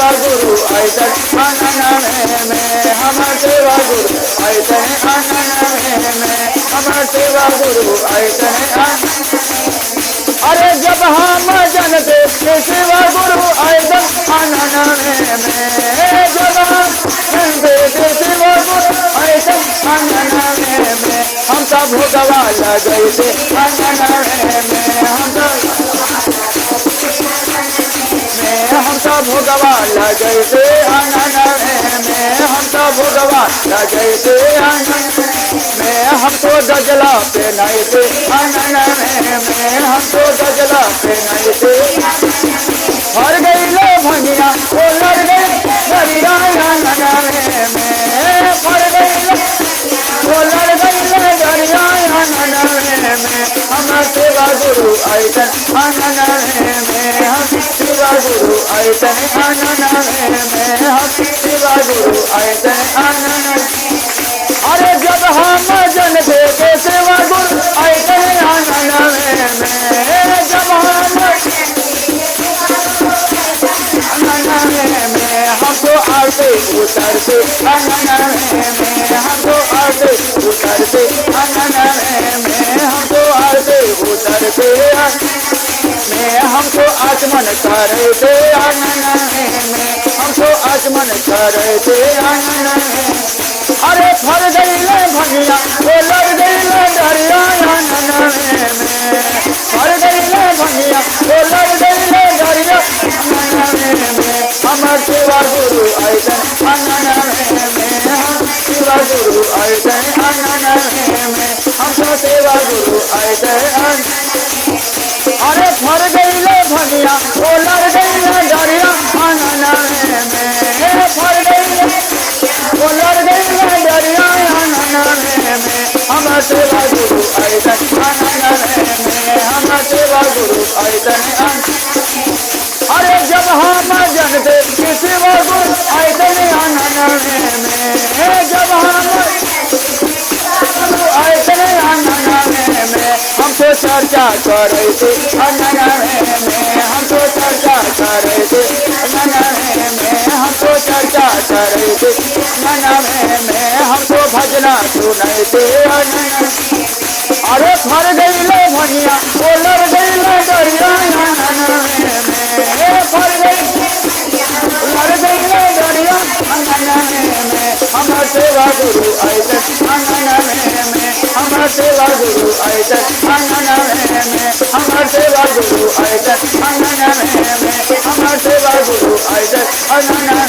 सेवा गुरु ऐसन आनन में हमर सेवा गुरु ऐसन आनन में हमर सेवा गुरु ऐसन। अरे जब हम जनते सेवा गुरु ऐसन आनन में जब हम जनते सेवा गुरु ऐसन आनन में हम सब भोगवा लगैते आनन में हम सब भोगवा लगैते आनन में हम सब भोगवा लगैते आनन में हम तो गजला पहनाइते आनन में हम तो गजला पहनाइते। हर गईले भंगिया ओ लड़ गई दरिया आनन में फर गईले ओ लड़ गईले दरिया आनन में हमर सेवा गुरु ऐसन आनन में हम सेवा गुरु ऐसन आनन में हम सेवा गुरु ऐसन आनन। अरे जब हम जनते के सेवा गुरु ऐसन आनन में जब हम आनन में हमको आते उतरते आनन में हमको आते उतरते आनन में हमको आते उतरते में हमको आचमन करते आनन में हमको आचमन करते आनन में। अरे फर गईले भंगिया ओ लड़ गईले दरिया आनन में फर गईले भंगिया ओ लड़ गईले दरिया आनन में हमर सेवा गुरु ऐसन आनन में हम सेवा गुरु ऐसन आनन में हमको सेवा गुरु ऐसन। अरे फर गईले भंगिया ओ लड़ गईले दरिया आनन में फर गईले ओ लड़ गईले दरिया आनन में हमर सेवा गुरु ऐसन आनन में हमर सेवा गुरु ऐसन। अरे जब हम जनते कि सेवा गुरु ऐसन आनन में जब हम ऐसन आनन में हमको चर्चा करते आनन में हमको चर्चा करते आनन में हमको चर्चा करते आनन में हमको भजना सुनते आनन। अरे फर गईले भंगिया ओ लड़ गईले दरिया आनन में फर गई लड़ गईले दरिया आनन में हमर सेवा गुरु ऐसन आनन में हमर सेवा गुरु ऐसन आनन में हमर सेवा गुरु ऐसन आनन में हमर सेवा गुरु ऐसन आनन